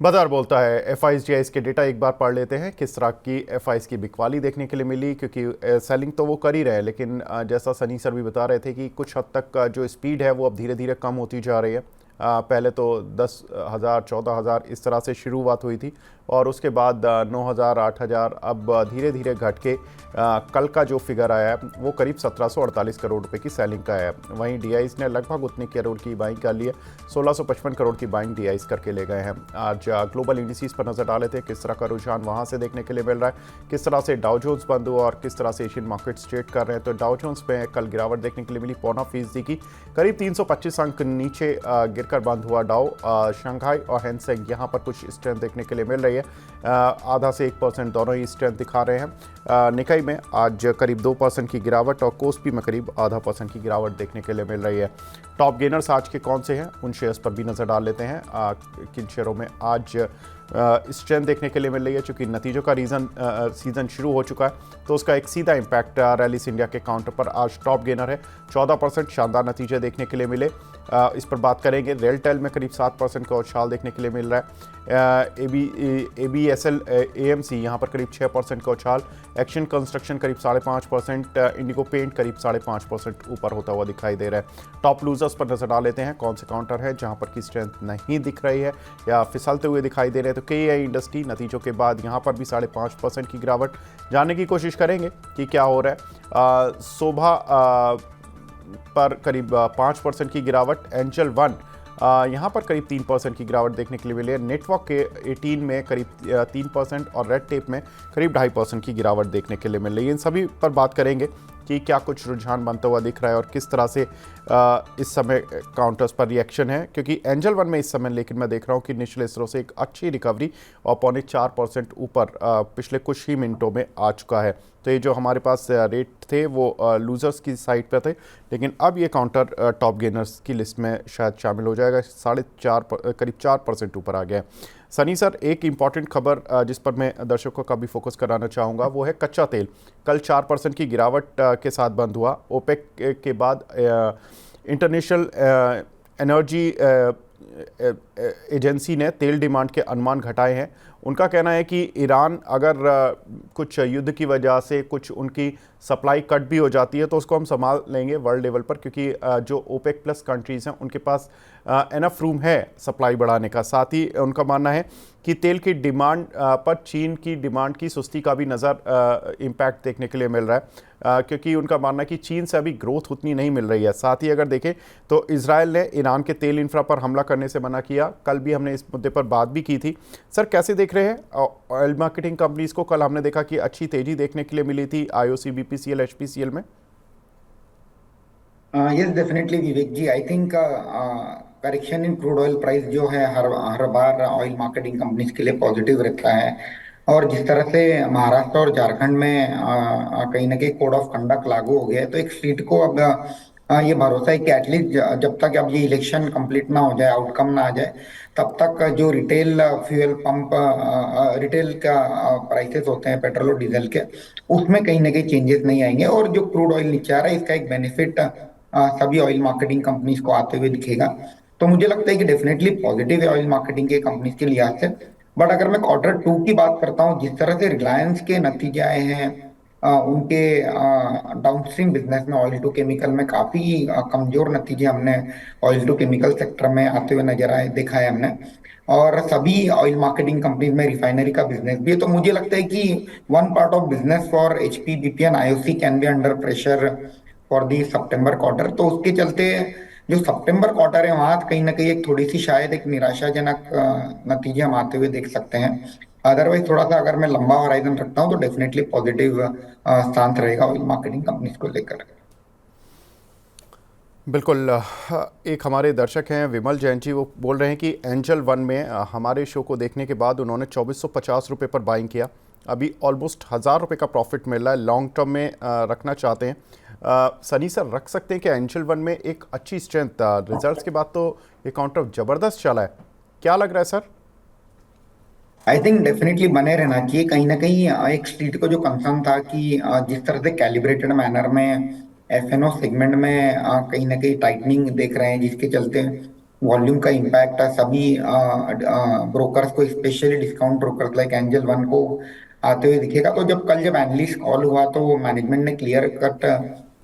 बाजार बोलता है। एफआईजीआईस के डेटा एक बार पढ़ लेते हैं। किस तरह की एफआईज की बिकवाली देखने के लिए मिली, क्योंकि सेलिंग तो वो कर ही रहे हैं, लेकिन जैसा सनी सर भी बता रहे थे कि कुछ हद तक जो स्पीड है वो अब धीरे धीरे कम होती जा रही है। पहले तो 10,000 14,000 इस तरह से शुरुआत हुई थी और उसके बाद 9,000 8,000, अब धीरे धीरे घट के कल का जो फिगर आया है वो करीब 1748 करोड़ रुपए की सेलिंग का है। वहीं डीआईस ने लगभग उतने करोड़ की बाइंग कर ली है। 1655 करोड़ की बाइंग डीआईस करके ले गए हैं। आज ग्लोबल इंडिसेस पर नजर डाले थे, किस तरह का रुझान वहां से देखने के लिए मिल रहा है, किस तरह से डाउ जोन्स बंद हुआ और किस तरह से एशियन मार्केट्स ट्रेड कर रहे हैं। तो डाउ जोन्स में कल गिरावट देखने के लिए मिली 0.25% की, करीब 325 अंक नीचे गिरकर बंद हुआ डाउ। शंघाई और हैंसेंग यहाँ पर कुछ स्ट्रेंथ देखने के लिए मिल रही है, आधा से 1% दोनों ही स्ट्रेंथ दिखा रहे हैं। निकाई में आज करीब 2% की गिरावट और कोस्पी में करीब ½ % की गिरावट देखने के लिए मिल रही है। टॉप गेनर्स आज के कौन से हैं, उन शेयर्स पर भी नज़र डाल लेते हैं। किन शेयरों में आज स्ट्रेंथ देखने के लिए मिल रही है। चूँकि नतीजों का सीज़न शुरू हो चुका है तो उसका एक सीधा इम्पैक्ट रैलिस इंडिया के काउंटर पर आज टॉप गेनर है। 14% शानदार नतीजे देखने के लिए मिले। इस पर बात करेंगे। रेलटेल में करीब 7% का उछाल देखने के लिए मिल रहा है। ABSL AMC यहाँ पर करीब 6% का उछाल। एक्शन कंस्ट्रक्शन करीब 5.5%। इंडिगो पेंट करीब 5.5% ऊपर होता हुआ दिखाई दे रहा है। टॉप लूजर्स पर नजर डाल लेते हैं। कौन से काउंटर है जहाँ पर की स्ट्रेंथ नहीं दिख रही है या फिसलते हुए दिखाई दे रहे हैं। तो KEI इंडस्ट्री नतीजों के बाद यहाँ पर भी 5.5% की गिरावट। जानने की कोशिश करेंगे कि क्या हो रहा है। शोभा पर करीब 5% की गिरावट। एंजल वन यहाँ पर करीब 3% की गिरावट देखने के लिए मिली है। नेटवर्क के 18 में करीब 3% और रेड टेप में करीब 2.5% की गिरावट देखने के लिए मिल रही है। इन सभी पर बात करेंगे कि क्या कुछ रुझान बनता हुआ दिख रहा है और किस तरह से इस समय काउंटर्स पर रिएक्शन है। क्योंकि एंजल वन में इस समय लेकिन मैं देख रहा हूँ कि निचले स्तरों से एक अच्छी रिकवरी और 0.4% ऊपर पिछले कुछ ही मिनटों में आ चुका है। तो ये जो हमारे पास रेट थे वो लूजर्स की साइड पे थे, लेकिन अब ये काउंटर टॉप गेनर्स की लिस्ट में शायद शामिल हो जाएगा। 4.5 करीब 4% ऊपर आ गया। सनी सर, एक इम्पॉर्टेंट खबर जिस पर मैं दर्शकों का भी फोकस कराना चाहूँगा वो है कच्चा तेल। कल 4% की गिरावट के साथ बंद हुआ। ओपेक के बाद इंटरनेशनल एनर्जी एजेंसी ने तेल डिमांड के अनुमान घटाए हैं। उनका कहना है कि ईरान अगर कुछ युद्ध की वजह से कुछ उनकी सप्लाई कट भी हो जाती है तो उसको हम संभाल लेंगे वर्ल्ड लेवल पर, क्योंकि जो ओपेक प्लस कंट्रीज़ हैं उनके पास एनफ रूम है सप्लाई बढ़ाने का। साथ ही उनका मानना है कि तेल की डिमांड पर चीन की डिमांड की सुस्ती का भी नज़र इम्पैक्ट देखने के लिए मिल रहा है, क्योंकि उनका मानना है कि चीन से अभी ग्रोथ उतनी नहीं मिल रही है। साथ ही अगर देखें तो इजराइल ने ईरान के तेल इंफ्रा पर हमला करने से मना किया। कल भी हमने इस मुद्दे पर बात भी की थी। सर, कैसे देख रहे हैं ऑयल मार्केटिंग कंपनीज को? कल हमने देखा कि अच्छी तेजी देखने के लिए मिली थी IOC, BPCL, HPCL में। Yes definitely Vivek ji, I think correction in crude oil price जो है हर हर बार ऑयल मार्केटिंग कंपनीज के लिए पॉजिटिव रहता है। और जिस तरह से महाराष्ट्र और झारखंड में कहीं ना कहीं कोड ऑफ कंडक्ट लागू हो गया है, तो एक स्टेट को अब ये भरोसा है कि एटलीस्ट जब तक अब ये इलेक्शन कंप्लीट ना हो जाए, आउटकम ना आ जाए, तब तक जो रिटेल फ्यूल पंप रिटेल का प्राइसेस होते हैं पेट्रोल और डीजल के, उसमें कहीं ना कहीं चेंजेस नहीं आएंगे। और जो क्रूड ऑयल नीचे आ रहा है इसका एक बेनिफिट सभी ऑयल मार्केटिंग कंपनीज को आते हुए दिखेगा। तो मुझे लगता है कि डेफिनेटली पॉजिटिव है ऑयल मार्केटिंग के कंपनीज के लिहाज से। बट अगर मैं क्वार्टर 2 की बात करता हूँ, जिस तरह से रिलायंस के नतीजे आए हैं, उनके डाउनस्ट्रीम बिजनेस में ऑयल टू केमिकल में काफी कमजोर नतीजे हमने ऑयल टू केमिकल सेक्टर में आते हुए नजर आए देखा है हमने। और सभी ऑयल मार्केटिंग कंपनीज में रिफाइनरी का बिजनेस भी है। तो मुझे लगता है कि one part of business for HP, BP and IOC can be under pressure for the September quarter. तो उसके चलते जो सितंबर क्वार्टर है वहां कहीं ना कहीं एक थोड़ी सी शायद एक निराशाजनक नतीजे हम आते हुए देख सकते हैं। अदरवाइज थोड़ा सा अगर मैं लंबा होराइजन रखता हूँ तो डेफिनेटली पॉजिटिव स्टांस रहेगा ऑयल मार्केटिंग कंपनीज को लेकर। बिल्कुल। एक हमारे दर्शक हैं विमल जैन जी, वो बोल रहे हैं कि एंजल वन में हमारे शो को देखने के बाद उन्होंने 2450 रुपये पर बाइंग किया। अभी ऑलमोस्ट 1000 रुपये का प्रॉफिट मिल रहा है। लॉन्ग टर्म में रखना चाहते हैं। सनी सर, रख सकते हैं कि एंजल वन में एक अच्छी स्ट्रेंथ? रिजल्ट्स के बाद तो ये काउंटर ज़बरदस्त चला है, क्या लग रहा है सर? आई थिंक डेफिनेटली बने रहना चाहिए। कहीं ना कहीं एक स्ट्रीट को जो कंसर्न था कि जिस तरह से कैलिब्रेटेड मैनर में FNO सेगमेंट में कहीं ना कहीं टाइटनिंग देख रहे हैं, जिसके चलते वॉल्यूम का इम्पैक्ट सभी ब्रोकर्स को, specially discount brokers like angel one को आते हुए दिखेगा। तो जब एनालिस्ट कॉल हुआ तो मैनेजमेंट ने क्लियर कट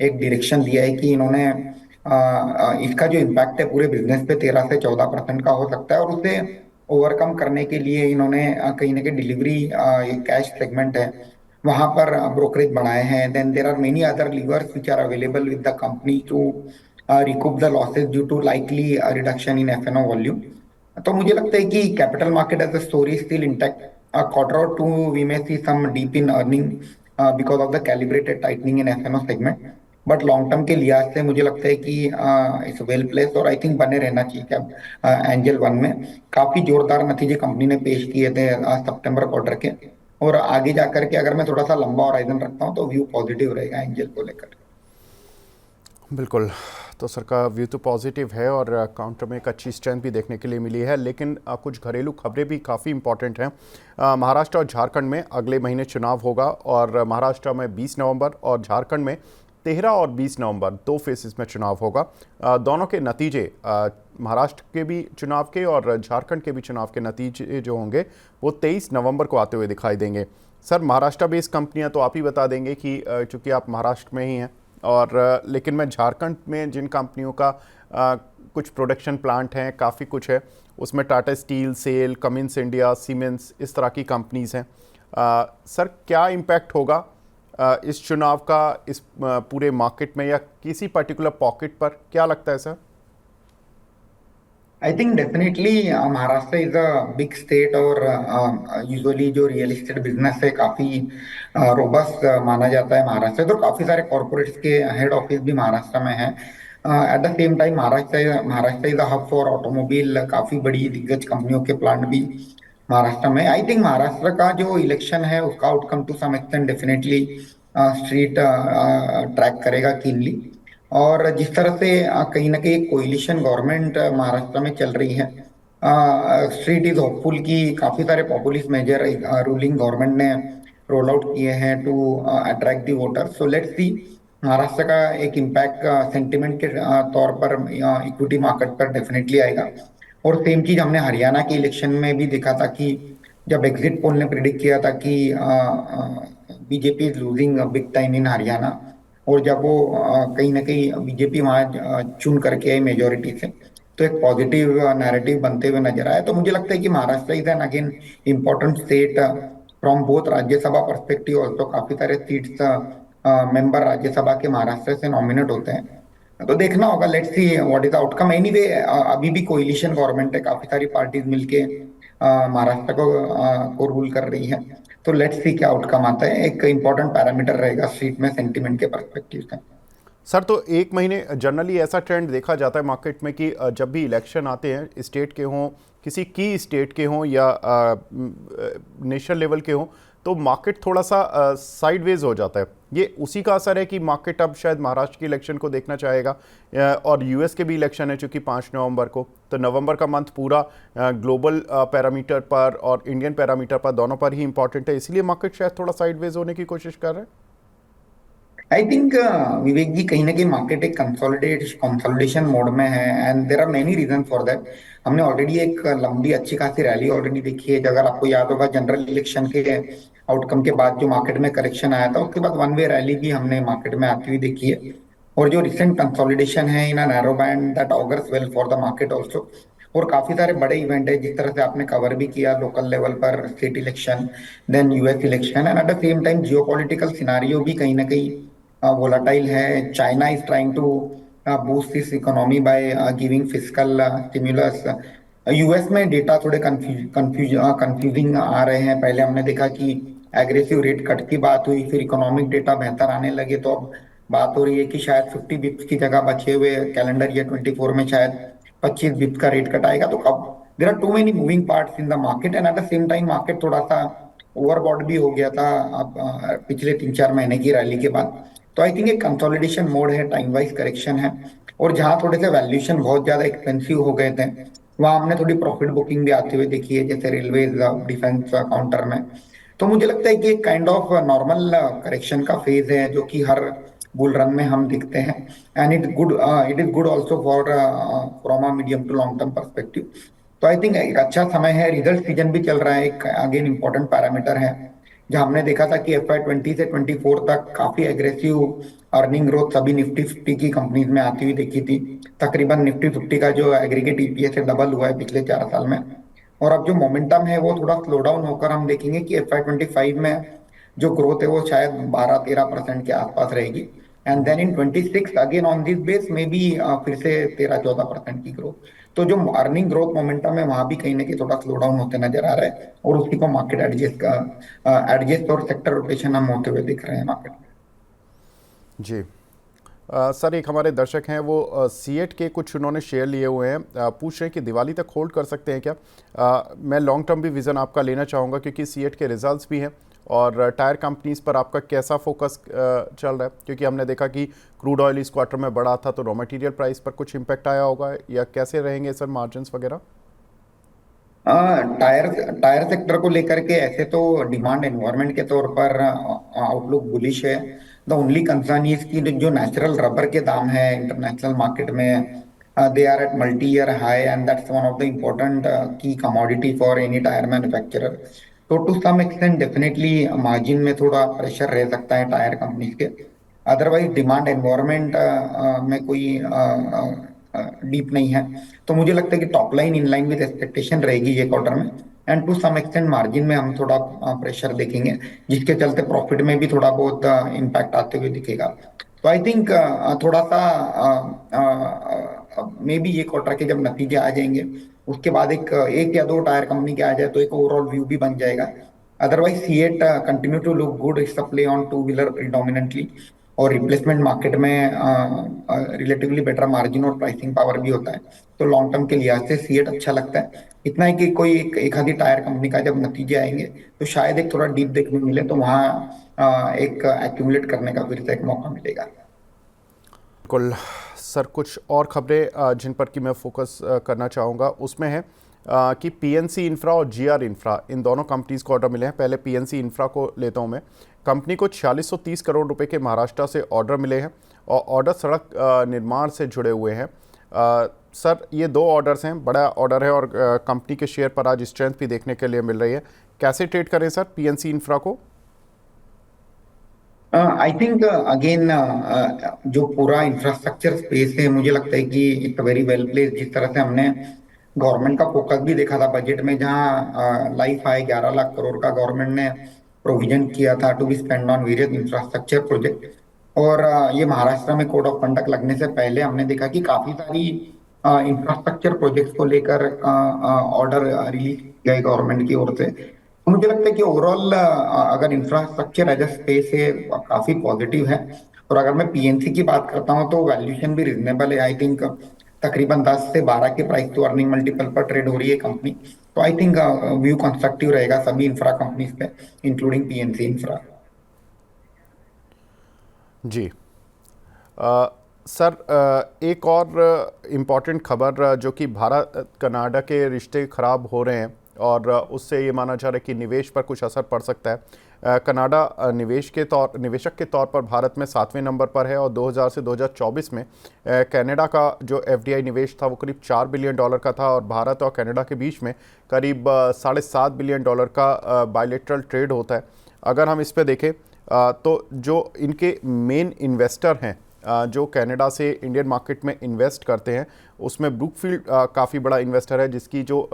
एक डायरेक्शन दिया है कि इन्होंने इसका जो इम्पैक्ट है पूरे बिजनेस पे 13 से 14% का हो सकता है, और उसे ओवरकम करने के लिए इन्होंने कहीं ना कहीं डिलीवरी, ये कैश सेगमेंट है वहां पर ब्रोकरेज बढ़ाए हैं। Then there are many other levers which are available with the company to recoup the losses due to likely reduction in F&O volume. तो मुझे लगता है कि capital market as a story still intact. Quarter or two we may see some dip in earning because of the calibrated tightening in F&O segment, but long term के लिहाज से मुझे लगता है कि इट्स वेल प्लेस, और I think बने रहना चाहिए। क्या एंजल वन में काफी जोरदार नतीजे कंपनी ने पेश किए थे सितंबर क्वार्टर के, और आगे जाकर के अगर मैं थोड़ा सा लंबा होराइजन रखता हूँ तो व्यू पॉजिटिव रहेगा एंजल को लेकर। बिल्कुल। तो सर का व्यू तो पॉजिटिव है और काउंटर में एक अच्छी स्ट्रेंथ भी देखने के लिए मिली है, लेकिन कुछ घरेलू खबरें भी काफ़ी इंपॉर्टेंट हैं। महाराष्ट्र और झारखंड में अगले महीने चुनाव होगा, और महाराष्ट्र में 20 नवंबर और झारखंड में 13 और 20 नवंबर 2 फेसेस में चुनाव होगा। दोनों के नतीजे, महाराष्ट्र के भी चुनाव के और झारखंड के भी चुनाव के नतीजे जो होंगे वो 23 नवंबर को आते हुए दिखाई देंगे। सर, महाराष्ट्र बेस्ड कंपनियां तो आप ही बता देंगे कि चूँकि आप महाराष्ट्र में ही हैं, और लेकिन मैं झारखंड में जिन कंपनियों का कुछ प्रोडक्शन प्लांट हैं, काफ़ी कुछ है, उसमें Tata steel, SAIL, Cummins India, Siemens, इस तरह की कंपनीज़ हैं। सर, क्या इम्पैक्ट होगा इस चुनाव का इस पूरे मार्केट में या किसी पर्टिकुलर पॉकेट पर, क्या लगता है sir? I think definitely Maharashtra is a big state, और यूजुअली जो रियल एस्टेट बिजनेस है काफी रोबस्ट माना जाता है महाराष्ट्र। तो काफी सारे कॉर्पोरेट्स के हेड ऑफिस भी महाराष्ट्र में है। Eight the same time Maharashtra is a hub for automobile, काफी बड़ी दिग्गज कंपनियों के प्लांट भी महाराष्ट्र में। आई थिंक महाराष्ट्र का जो इलेक्शन है उसका outcome to some extent definitely street track करेगा कीनली। और जिस तरह से कहीं ना कहीं कोलिशन गवर्नमेंट महाराष्ट्र में चल रही है, स्ट्रीट इज होपफुल कि काफी सारे पॉपुलिस्ट मेजर रूलिंग गवर्नमेंट ने रोल आउट किए हैं to attract the voter. So let's see Maharashtra का एक इम्पैक्ट सेंटिमेंट के तौर पर इक्विटी मार्केट पर डेफिनेटली आएगा। और सेम चीज हमने हरियाणा के इलेक्शन में भी देखा था कि जब एग्जिट पोल ने प्रिडिक्ट किया था कि BJP is losing big time in Haryana, और जब वो कहीं ना कहीं बीजेपी वहां चुन करके आई मेजोरिटी से, तो एक पॉजिटिव नैरेटिव बनते हुए नजर आया। तो मुझे लगता है कि Maharashtra is an again important state from both Rajya Sabha perspective, also काफी सारे सीट्स मेंबर राज्यसभा के महाराष्ट्र से नॉमिनेट होते हैं। तो देखना होगा, let's see what is the outcome. Anyway अभी भी कोलिशन गवर्नमेंट है, काफी सारी पार्टीज मिलके महाराष्ट्र को रूल कर रही है। तो लेट्स सी क्या आउटकम आता है, एक इंपॉर्टेंट पैरामीटर रहेगा स्ट्रीट में सेंटिमेंट के पर्सपेक्टिव से। सर, तो एक महीने जनरली ऐसा ट्रेंड देखा जाता है मार्केट में कि जब भी इलेक्शन आते हैं, स्टेट के हों, किसी की स्टेट के हों या नेशनल लेवल के हों, तो मार्केट थोड़ा सा साइडवेज हो जाता है। ये उसी का असर है कि मार्केट अब शायद महाराष्ट्र के इलेक्शन को देखना चाहेगा, और यूएस के भी इलेक्शन है चूँकि 5 नवंबर को, तो नवंबर का मंथ पूरा ग्लोबल पैरामीटर पर और इंडियन पैरामीटर पर, दोनों पर ही इंपॉर्टेंट है, इसलिए मार्केट शायद थोड़ा साइडवेज होने की कोशिश कर रहे हैं। आई थिंक विवेक जी, कहीं ना कहीं मार्केट एक कंसोलिडेशन मोड में है, and there are many reason for that. हमने ऑलरेडी एक लंबी अच्छी खासी रैली ऑलरेडी देखी है। अगर आपको याद होगा जनरल इलेक्शन के आउटकम के बाद जो मार्केट में करेक्शन आया था, उसके बाद वन वे रैली भी हमने मार्केट में आती हुई देखी है। और जो रिसेंट कंसोलिडेशन है in a narrow band, that augurs well for the market also. और काफी सारे बड़े इवेंट है, जिस तरह से आपने कवर भी किया, लोकल लेवल पर state election, then US election, and at the same time geo political scenario भी कहीं ना कहीं volatile है। China is trying to boost this economy by giving fiscal stimulus. US में डेटा थोड़े कंफ्यूजिंग आ रहे हैं। पहले हमने देखा कि एग्रेसिव रेट कट की बात हुई, फिर इकोनॉमिक डेटा बेहतर आने लगे, तो अब बात हो रही है कि शायद 50 बिप्स की जगह बचे हुए कैलेंडर ईयर 24 में शायद 25 बिप्स का रेट कट आएगा। तो अब there are too many moving parts in the market, and at the same time market थोड़ा सा ओवरबॉट भी हो गया था अब पिछले 3-4 महीने की रैली के बाद। तो आई थिंक एक कंसोलिडेशन मोड है, टाइम वाइज करेक्शन है। और जहां थोड़े से वैल्यूएशन बहुत ज्यादा एक्सपेंसिव हो गए थे, वहां हमने थोड़ी प्रॉफिट बुकिंग भी आते हुए देखी है, जैसे रेलवे डिफेंस काउंटर में। तो मुझे लगता है कि एक काइंड ऑफ नॉर्मल करेक्शन का फेज है, जो कि हर बुल रन में हम दिखते हैं। And it is good also for from a medium to long term perspective. तो आई थिंक एक अच्छा समय है, रिजल्ट सीजन भी चल रहा है, एक अगेन इंपॉर्टेंट पैरामीटर है जहां हमने देखा था कि FY 20 से 24 तक काफी एग्रेसिव अर्निंग ग्रोथ सभी निफ्टी 50 की कंपनीज में आती हुई देखी थी। तकरीबन निफ्टी 50 का जो एग्रीगेट ईपीएस है डबल हुआ है पिछले 4 साल में। और अब जो मोमेंटम है वो थोड़ा स्लो डाउन होकर हम देखेंगे कि FY 25 में जो ग्रोथ है वो शायद 12-13% के आसपास रहेगी। And then in 26 again on this base में भी फिर से 13-14% की ग्रोथ। तो जो अर्निंग ग्रोथ मोमेंटम है वहां भी कहीं ना कहीं थोड़ा स्लो डाउन होते नजर आ रहा है, और उसी को मार्केट एडजस्ट और सेक्टर रोटेशन हम होते हुए दिख रहे हैं मार्केट में। जी। सर, एक हमारे दर्शक हैं वो सीएट के कुछ उन्होंने शेयर लिए हुए हैं, पूछ रहे हैं कि दिवाली तक होल्ड कर सकते हैं क्या। मैं लॉन्ग टर्म भी विज़न आपका लेना चाहूँगा क्योंकि सीएट के रिजल्ट्स भी हैं और टायर कंपनीज पर आपका कैसा फोकस चल रहा है, क्योंकि हमने देखा कि क्रूड ऑयल इस क्वार्टर में बढ़ा था तो रॉ मटेरियल प्राइस पर कुछ इम्पैक्ट आया होगा, या कैसे रहेंगे सर मार्जिन्स वगैरह। टायर टायर सेक्टर को लेकर के ऐसे तो डिमांड एनवायरनमेंट के तौर पर आउटलुक बुलिश है। द ओनली कंसर्न इज की जो नेचुरल रबर के दाम है इंटरनेशनल मार्केट में, they are at multi year high and that's one of the important key commodity for any tyre manufacturer. तो to some extent definitely margin में थोड़ा pressure रह सकता है टायर कंपनीज के। अदरवाइज डिमांड एनवायरनमेंट में कोई डीप नहीं है। तो मुझे लगता है कि top line in line with expectation रहेगी ये क्वार्टर में। And to some extent margin में हम थोड़ा प्रेशर देखेंगे, जिसके चलते प्रॉफिट में भी थोड़ा बहुत इम्पैक्ट आते हुए दिखेगा। तो आई थिंक थोड़ा सा मे बी ये क्वार्टर के जब नतीजे आ जाएंगे उसके बाद एक एक या दो टायर कंपनी के आ जाए तो एक ओवरऑल व्यू भी बन जाएगा। Otherwise CEAT continue to look good, it's play on two wheeler predominantly, और रिप्लेसमेंट मार्केट में रिलेटिवली बेटर मार्जिन और प्राइसिंग पावर भी होता है। तो लॉन्ग टर्म के लिहाज से सीएट अच्छा लगता है। इतना है कि कोई एक आधी टायर कंपनी का जब नतीजे आएंगे तो शायद एक थोड़ा डीप देखने को मिले, तो वहाँ एक एक्यूमुलेट करने का फिर से एक मौका मिलेगा। बिल्कुल सर, कुछ और खबरें जिन पर कि मैं फोकस करना चाहूँगा उसमें है कि पीएनसी इंफ्रा और जीआर इंफ्रा इन दोनों कंपनीज को ऑर्डर मिले हैं। पहले पीएनसी इंफ्रा को लेता हूं मैं। कंपनी को 4630 करोड़ रुपए के महाराष्ट्र से ऑर्डर मिले हैं और ऑर्डर सड़क निर्माण से जुड़े हुए हैं। सर, ये दो ऑर्डर्स हैं, बड़ा ऑर्डर है और कंपनी के शेयर पर आज स्ट्रेंथ भी देखने के लिए मिल रही है। कैसे ट्रेड करें सर पीएनसी इंफ्रा को। आई थिंक अगेन जो पूरा इंफ्रास्ट्रक्चर स्पेस है मुझे लगता है कि इट्स वेरी वेल प्लेस। जिस तरह से हमने गवर्नमेंट का फोकस भी देखा था बजट में, जहां लाइफ आए 11 लाख करोड़ का गवर्नमेंट ने प्रोविजन किया था to be spend on various infrastructure project. और ये महाराष्ट्र में कोड ऑफ कंडक्ट लगने से पहले हमने देखा कि काफी सारी इंफ्रास्ट्रक्चर प्रोजेक्ट्स को लेकर ऑर्डर रिलीज किया गवर्नमेंट की ओर से। तो मुझे लगता है कि ओवरऑल अगर इंफ्रास्ट्रक्चर एज अ स्पेस है काफी पॉजिटिव है। और अगर मैं पीएनसी की बात करता हूँ तो वैल्यूएशन भी रिजनेबल है। आई थिंक तकरीबन 10 से 12 के प्राइस टू अर्निंग मल्टीपल पर ट्रेड हो रही है कंपनी। तो आई थिंक व्यू कंस्ट्रक्टिव रहेगा सभी इंफ्रा कंपनीज पे, इंक्लूडिंग पीएनसी इंफ्रा। जी। सर, एक और इम्पॉर्टेंट खबर जो कि भारत कनाडा के रिश्ते ख़राब हो रहे हैं और उससे ये माना जा रहा है कि निवेश पर कुछ असर पड़ सकता है। कनाडा निवेशक के तौर पर भारत में 7वें नंबर पर है और 2000 से 2024 में कनाडा का जो एफडीआई निवेश था वो करीब $4 बिलियन का था और भारत और कनाडा के बीच में करीब $7.5 बिलियन का बायलैटरल ट्रेड होता है। अगर हम इस पे देखें तो जो इनके मेन इन्वेस्टर हैं जो कनाडा से इंडियन मार्केट में इन्वेस्ट करते हैं उसमें ब्रुकफील्ड काफ़ी बड़ा इन्वेस्टर है, जिसकी जो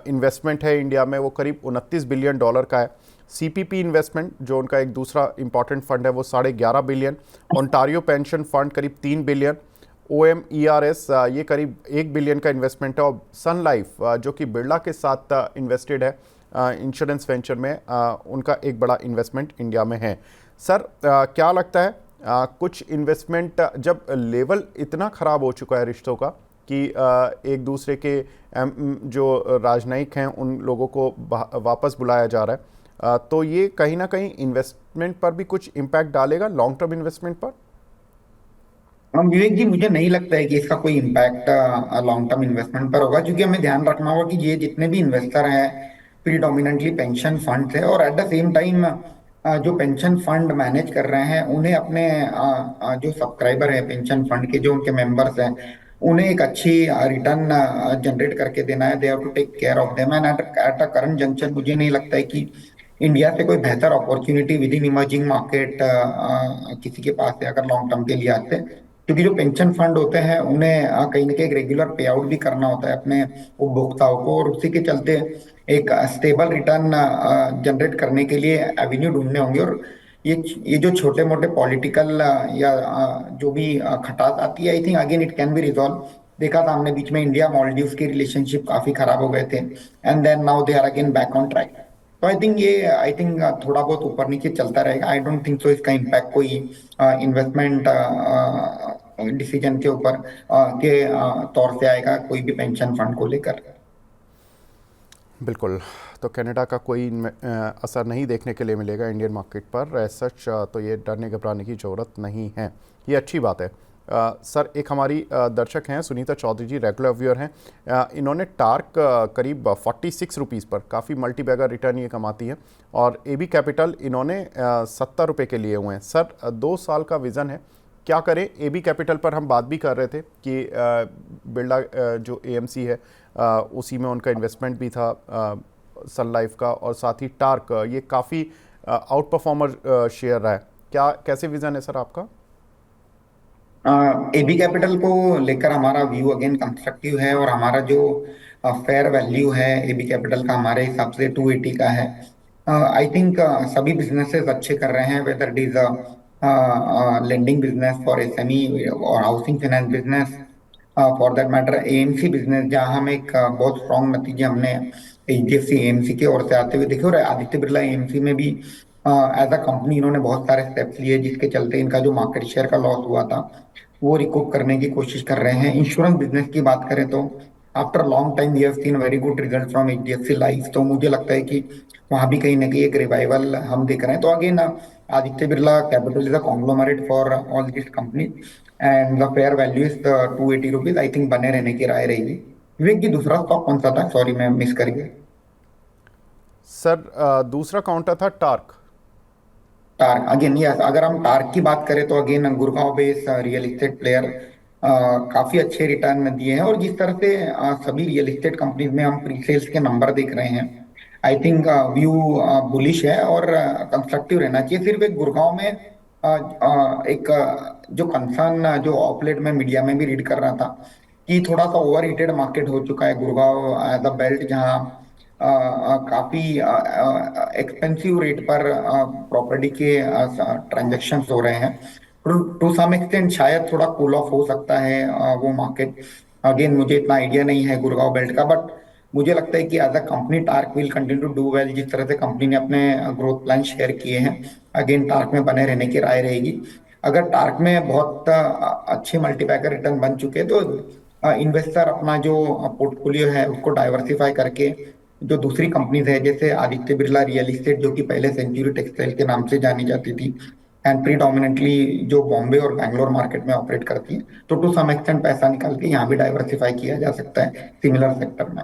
इन्वेस्टमेंट है इंडिया में वो करीब $29 बिलियन का है। सीपीपी इन्वेस्टमेंट जो उनका एक दूसरा इंपॉर्टेंट फंड है वो $11.5 बिलियन। ओंटारियो पेंशन फंड करीब $3 बिलियन। OMERS ये करीब $1 बिलियन का इन्वेस्टमेंट है। और सन लाइफ जो कि बिरला के साथ इन्वेस्टेड है इंश्योरेंस वेंचर में, उनका एक बड़ा इन्वेस्टमेंट इंडिया में है। सर, क्या लगता है कुछ इन्वेस्टमेंट जब लेवल इतना ख़राब हो चुका है रिश्तों का कि एक दूसरे के जो राजनयिक हैं उन लोगों को वापस बुलाया जा रहा है, तो ये कहीं ना कहीं इन्वेस्टमेंट पर भी कुछ इम्पैक्ट डालेगा लॉन्ग टर्म इन्वेस्टमेंट पर। विवेक जी, मुझे नहीं लगता है कि इसका कोई इम्पैक्ट लॉन्ग टर्म इन्वेस्टमेंट पर होगा, क्योंकि हमें ध्यान रखना होगा कि ये जितने भी इन्वेस्टर हैं प्रीडोमिनेंटली पेंशन फंड है, और एट द सेम टाइम जो पेंशन फंड मैनेज कर रहे हैं उन्हें अपने जो सब्सक्राइबर है पेंशन फंड के, जो उनके मेंबर्स हैं, उन्हें एक अच्छी रिटर्न जनरेट करके देना है। They have to take care of them, and at a current junction मुझे नहीं लगता है कि इंडिया से कोई बेहतर opportunity within emerging market किसी के पास है अगर लॉन्ग टर्म के लिए आते हैं। क्योंकि जो पेंशन फंड होते हैं उन्हें कहीं ना कहीं एक रेगुलर पे आउट भी करना होता है अपने उपभोक्ताओं को, और उसी के चलते एक स्टेबल रिटर्न जनरेट करने के लिए एवेन्यू ढूंढने होंगे। और ये जो छोटे मोटे पॉलिटिकल या जो भी खटास आती है, I think again it can be resolve. देखा था हमने बीच में इंडिया मालदीव्स की रिलेशनशिप काफी खराब हो गए थे, and then now they are again back on track. तो आई थिंक थोड़ा बहुत ऊपर नीचे चलता रहेगा। आई डोंट थिंक सो इसका इम्पैक्ट कोई इन्वेस्टमेंट डिसीजन के ऊपर के तौर से आएगा कोई भी पेंशन फंड को लेकर। बिल्कुल। तो कनाडा का कोई असर नहीं देखने के लिए मिलेगा इंडियन मार्केट पर एज सच, तो ये डरने घबराने की ज़रूरत नहीं है, ये अच्छी बात है। सर, एक हमारी दर्शक हैं सुनीता चौधरी जी, रेगुलर व्यूअर हैं। इन्होंने टार्क करीब 46 रुपीज़ पर, काफ़ी मल्टी बैगर रिटर्न ये कमाती है, और एबी कैपिटल इन्होंने 70 रुपये के लिए हुए हैं। सर, 2 साल का विज़न है, क्या करें? एबी कैपिटल पर हम बात भी कर रहे थे कि बिरला जो एएमसी है उसी में उनका इन्वेस्टमेंट भी था, सन लाइफ का, और साथ ही टार्क ये काफ़ी आउट परफॉर्मर शेयर रहा है। क्या कैसे विज़न है सर आपका? एबी कैपिटल को लेकर हमारा व्यू अगेन कंस्ट्रक्टिव है, और हमारा जो फेयर वैल्यू है एबी कैपिटल का हमारे हिसाब से 280 का है। आई थिंक सभी बिजनेसेस अच्छे कर रहे हैं, whether it is lending business for SME और housing finance business, for that matter AMC business, जहां हम एक बहुत स्ट्रॉन्ग नतीजे हमने एचडीएफसी एएमसी की ओर से आते हुए देखे। और आदित्य बिरला एएमसी में भी एज अ कंपनी इन्होंने बहुत सारे स्टेप्स लिए, जिसके चलते इनका जो मार्केट शेयर का लॉस हुआ था वो रिकूप करने की कोशिश कर रहे हैं। इंश्योरेंस बिजनेस की बात करें तो after long time we have seen very good result from HDFC life, तो मुझे लगता है कि वहां भी कहीं ना कहीं एक रिवाइवल हम देख रहे हैं। तो again Aditya Birla capital is a conglomerate for all this company, and the fair value is 280 rupees. I think बने रहने की राय रहेगी। विवेक जी, दूसरा स्टॉक कौन सा था? सॉरी मैं मिस कर गया। सर, दूसरा काउंटर था टार्क। टार्क, अगेन यस, अगर हम टार्क की बात करें तो again Gurgaon based real estate player काफी अच्छे रिटर्न दिए हैं। और जिस तरह से सभी रियल एस्टेट कंपनीज में हम प्री सेल्स के नंबर देख रहे हैं, आई थिंक व्यू बुलिश है और कंस्ट्रक्टिव रहना चाहिए। सिर्फ एक गुड़गांव में एक जो कंसर्न जो ऑपलेट में मीडिया में भी रीड कर रहा था कि थोड़ा सा ओवर हीटेड मार्केट हो चुका है गुड़गांव एज अ बेल्ट, जहाँ काफी एक्सपेंसिव रेट पर प्रॉपर्टी के ट्रांजेक्शन्स हो रहे हैं। टू सम एक्सटेंट शायद थोड़ा कूल ऑफ हो सकता है वो मार्केट। अगेन मुझे इतना आइडिया नहीं है गुड़गांव बेल्ट का, बट मुझे लगता है कि एज अ कंपनी टार्क will continue to do well. जिस तरह से कंपनी ने अपने ग्रोथ प्लान शेयर किए हैं, अगेन टार्क में बने रहने की राय रहेगी। अगर टार्क में बहुत अच्छे मल्टीपैकर रिटर्न बन चुके हैं, तो इन्वेस्टर अपना जो पोर्टफोलियो है उसको डाइवर्सिफाई करके जो दूसरी कंपनीज है जैसे आदित्य बिरला रियल एस्टेट, जो कि पहले सेंचुरी टेक्सटाइल के नाम से जानी जाती थी एंड प्रीडोमिनेंटली जो बॉम्बे और बैंगलोर मार्केट में ऑपरेट करती है, तो टू सम एक्सटेंट पैसा निकाल के यहाँ भी डाइवर्सिफाई किया जा सकता है सिमिलर सेक्टर में।